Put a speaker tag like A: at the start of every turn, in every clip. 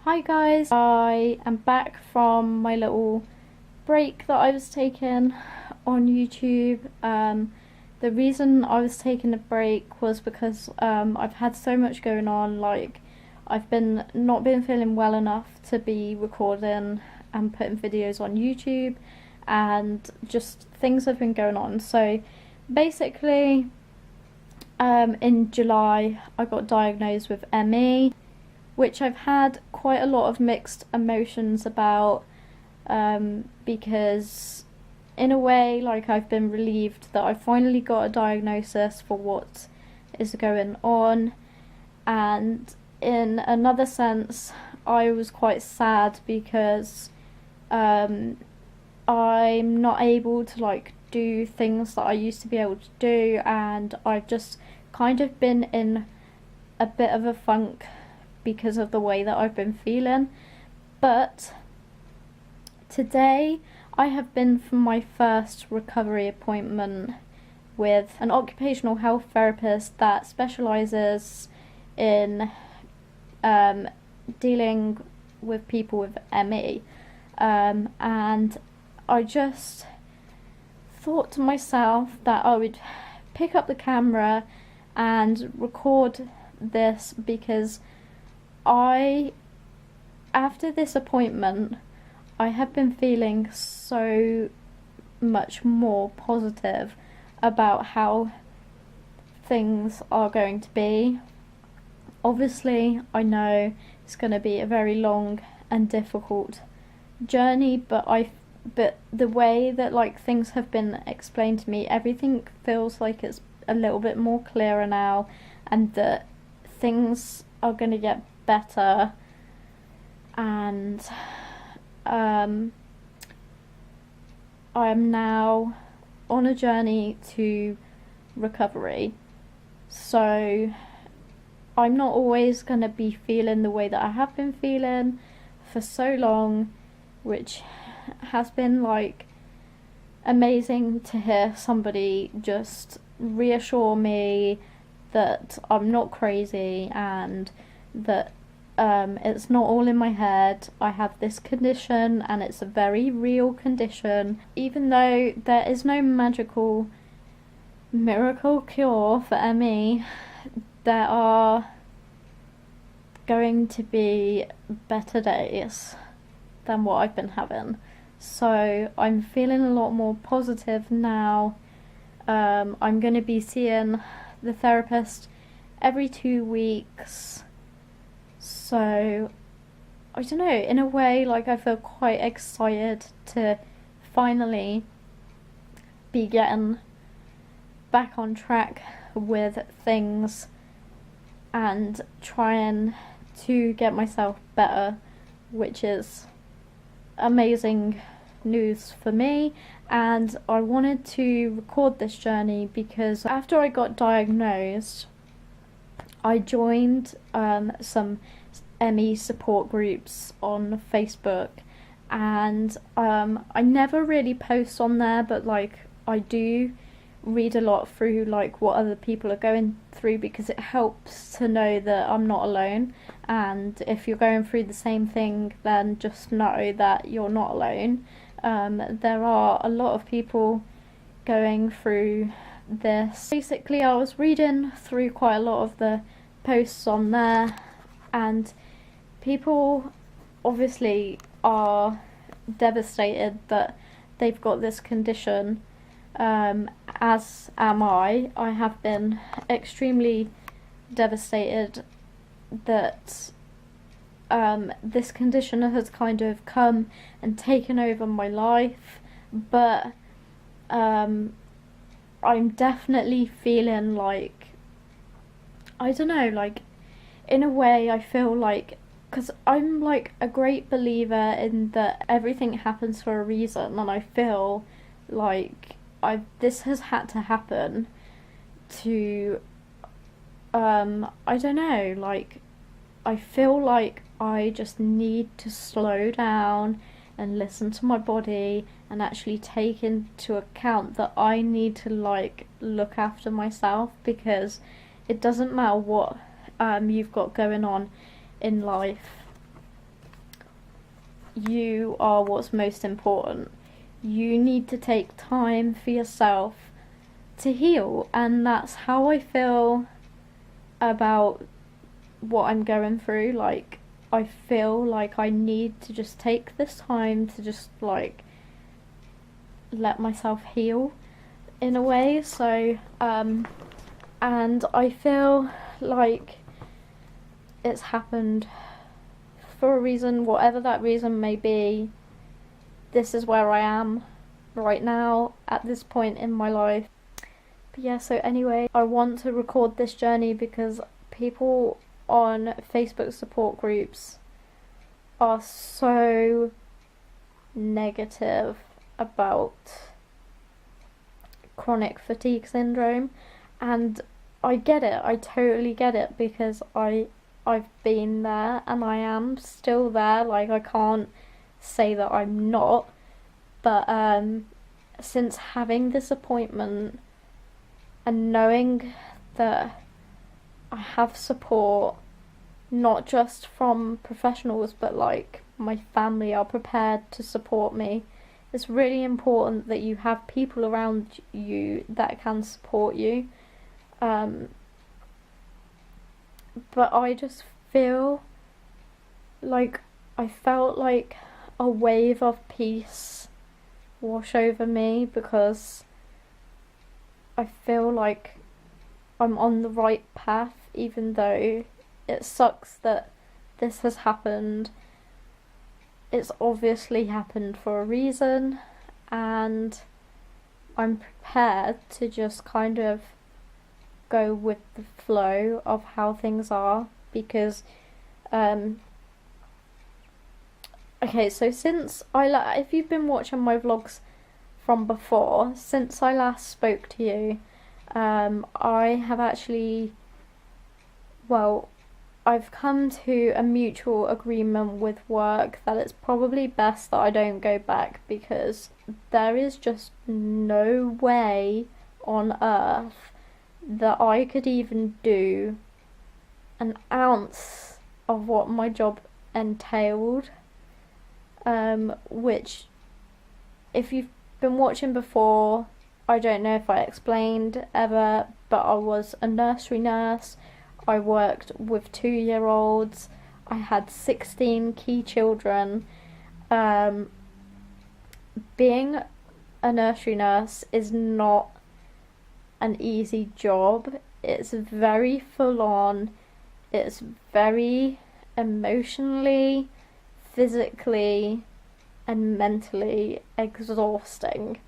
A: Hi guys, I am back from my little break that I was taking on YouTube. The reason I was taking a break was because I've had so much going on. Like, I've not been feeling well enough to be recording and putting videos on YouTube, and just things have been going on. So basically, in July I got diagnosed with ME, which I've had quite a lot of mixed emotions about, because in a way, like, I've been relieved that I finally got a diagnosis for what is going on, and in another sense I was quite sad because I'm not able to like do things that I used to be able to do, and I've just kind of been in a bit of a funk because of the way that I've been feeling. But today I have been for my first recovery appointment with an occupational health therapist that specialises in dealing with people with ME, and I just thought to myself that I would pick up the camera and record this because after this appointment, I have been feeling so much more positive about how things are going to be. Obviously, I know it's going to be a very long and difficult journey, but the way that like things have been explained to me, everything feels like it's a little bit more clearer now, and that things are going to get better. And I am now on a journey to recovery, so I'm not always going to be feeling the way that I have been feeling for so long, which has been like amazing to hear somebody just reassure me that I'm not crazy and that it's not all in my head. I have this condition and it's a very real condition. Even though there is no magical miracle cure for ME, there are going to be better days than what I've been having. So I'm feeling a lot more positive now. I'm going to be seeing the therapist every 2 weeks. So I don't know, in a way, like, I feel quite excited to finally be getting back on track with things and trying to get myself better, which is amazing news for me. And I wanted to record this journey because after I got diagnosed, I joined some ME support groups on Facebook, and I never really post on there, but like, I do read a lot through like what other people are going through, because it helps to know that I'm not alone, and if you're going through the same thing, then just know that you're not alone. There are a lot of people going through this. Basically, I was reading through quite a lot of the posts on there, and people obviously are devastated that they've got this condition, as am I. I have been extremely devastated that this condition has kind of come and taken over my life, but I'm definitely feeling like, I don't know, like, in a way I feel like, because I'm like a great believer in that everything happens for a reason, and I feel like this has had to happen to I don't know, like, I feel like I just need to slow down and listen to my body and actually take into account that I need to like look after myself, because it doesn't matter what you've got going on in life. you are what's most important. You need to take time for yourself to heal, and that's how I feel about what I'm going through. Like, I feel like I need to just take this time to just like let myself heal in a way. So and I feel like it's happened for a reason, whatever that reason may be. This is where I am right now at this point in my life. But yeah, so anyway, I want to record this journey because people on Facebook support groups are so negative about chronic fatigue syndrome, and I get it, I totally get it, because I've been there and I am still there. Like, I can't say that I'm not, but since having this appointment and knowing that I have support, not just from professionals, but like my family are prepared to support me. It's really important that you have people around you that can support you. But I just feel like I felt like a wave of peace wash over me, because I feel like I'm on the right path, even though it sucks that this has happened. It's obviously happened for a reason, and I'm prepared to just kind of go with the flow of how things are, because okay, so since if you've been watching my vlogs from before, since I last spoke to you, I have actually, well, I've come to a mutual agreement with work that it's probably best that I don't go back, because there is just no way on earth that I could even do an ounce of what my job entailed, which, if you've been watching before, I don't know if I explained ever, but I was a nursery nurse. I worked with 2-year-olds. I had 16 key children. Being a nursery nurse is not an easy job. It's very full on. It's very emotionally, physically, and mentally exhausting.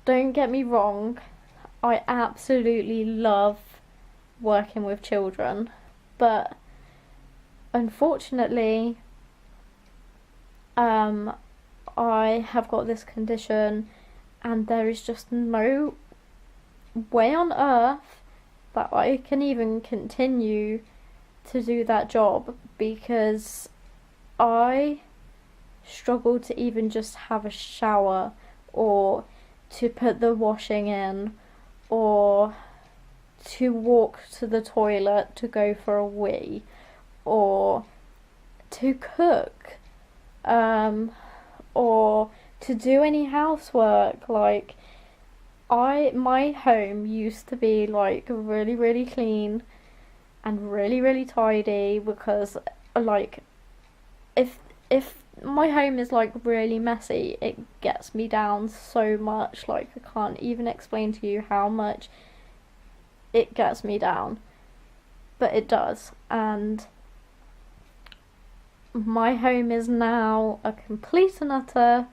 A: Don't get me wrong, I absolutely love working with children, but unfortunately I have got this condition, and there is just no way on earth that I can even continue to do that job, because I struggle to even just have a shower, or to put the washing in, or to walk to the toilet to go for a wee, or to cook, or to do any housework. Like, my home used to be like really, really clean and really, really tidy, because like if my home is like really messy, it gets me down so much. Like, I can't even explain to you how much it gets me down, but it does. And my home is now a complete and utter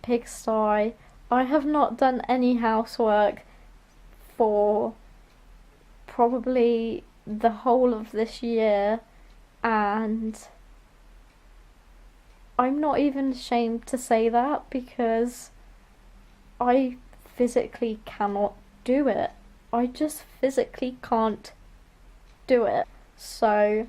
A: pigsty. I have not done any housework for probably the whole of this year, and I'm not even ashamed to say that, because I physically cannot do it. I just physically can't do it. So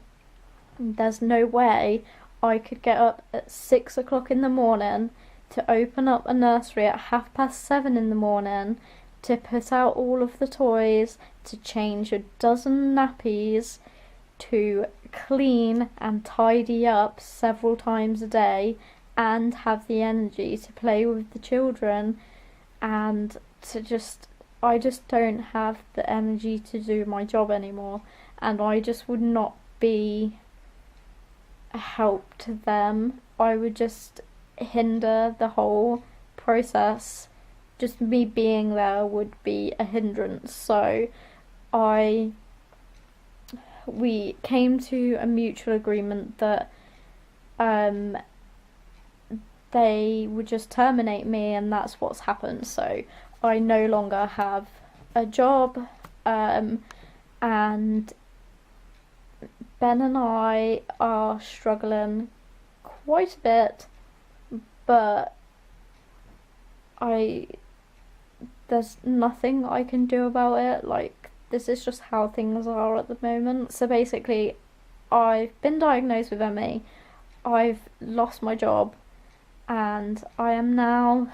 A: there's no way I could get up at 6 o'clock in the morning to open up a nursery at 7:30 in the morning, to put out all of the toys, to change a dozen nappies, to clean and tidy up several times a day, and have the energy to play with the children, and I just don't have the energy to do my job anymore, and I just would not be a help to them. I would just hinder the whole process. Just me being there would be a hindrance. So I we came to a mutual agreement that they would just terminate me, and that's what's happened. So I no longer have a job, and Ben and I are struggling quite a bit, but there's nothing I can do about it. Like, this is just how things are at the moment. So basically, I've been diagnosed with ME, I've lost my job, and I am now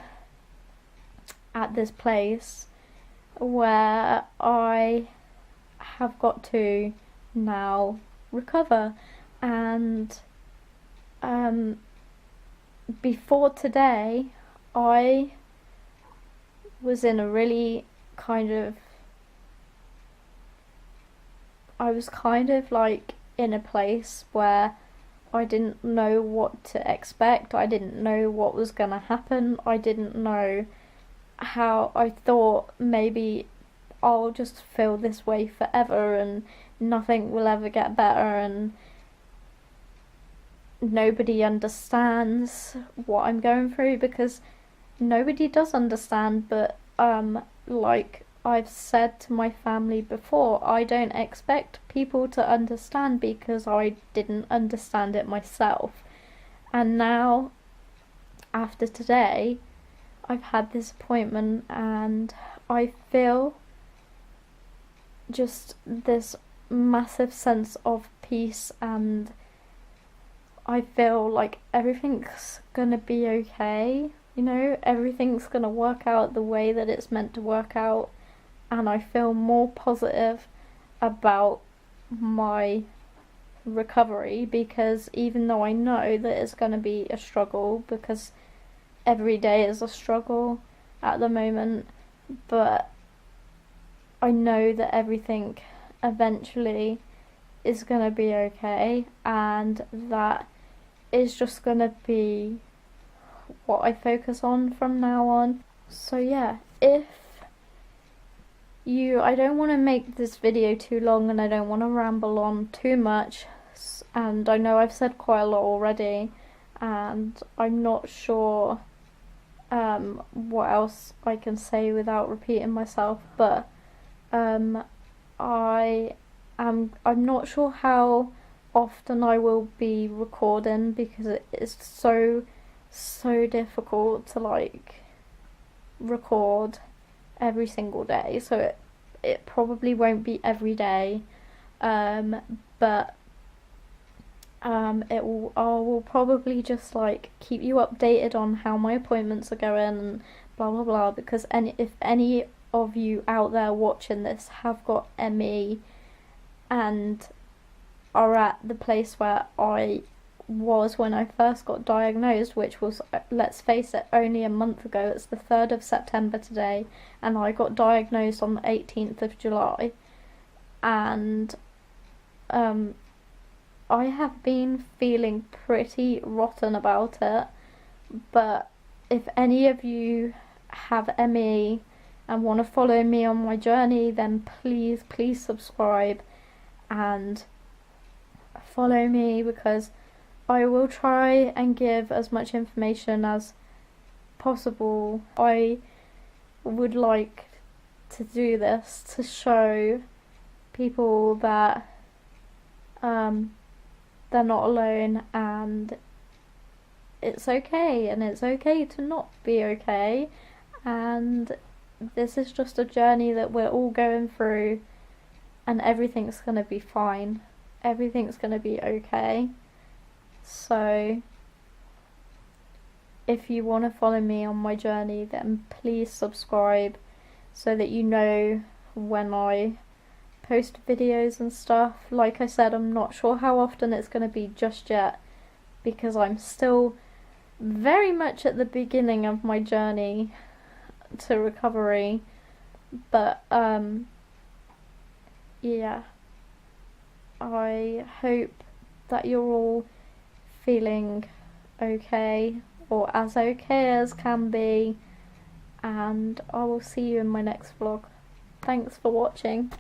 A: at this place where I have got to now recover. And before today, I was in a really I was kind of like in a place where I didn't know what to expect. I didn't know what was gonna happen. I didn't know how. I thought maybe I'll just feel this way forever and nothing will ever get better, and nobody understands what I'm going through, because nobody does understand. But like I've said to my family before, I don't expect people to understand because I didn't understand it myself. And now, after today, I've had this appointment and I feel just this massive sense of peace, and I feel like everything's gonna be okay. You know, everything's gonna work out the way that it's meant to work out, and I feel more positive about my recovery, because even though I know that it's gonna be a struggle, because every day is a struggle at the moment, but I know that everything eventually is gonna be okay, and that is just gonna be what I focus on from now on. So yeah, I don't want to make this video too long, and I don't want to ramble on too much, and I know I've said quite a lot already, and I'm not sure what else I can say without repeating myself, but I'm not sure how often I will be recording, because it is so difficult to like record every single day. So it probably won't be every day, but I will probably just like keep you updated on how my appointments are going and blah blah blah, because if any of you out there watching this have got ME and are at the place where I was when I first got diagnosed, which was, let's face it, only a month ago. It's the 3rd of September today, and I got diagnosed on the 18th of July, and I have been feeling pretty rotten about it. But if any of you have ME and want to follow me on my journey, then please subscribe and follow me, because I will try and give as much information as possible. I would like to do this to show people that they're not alone, and it's okay, and it's okay to not be okay, and this is just a journey that we're all going through, and everything's gonna be fine. Everything's gonna be okay. So if you want to follow me on my journey, then please subscribe so that you know when I post videos and stuff. Like I said, I'm not sure how often it's going to be just yet, because I'm still very much at the beginning of my journey to recovery, but yeah, I hope that you're all feeling okay, or as okay as can be, and I will see you in my next vlog. Thanks for watching.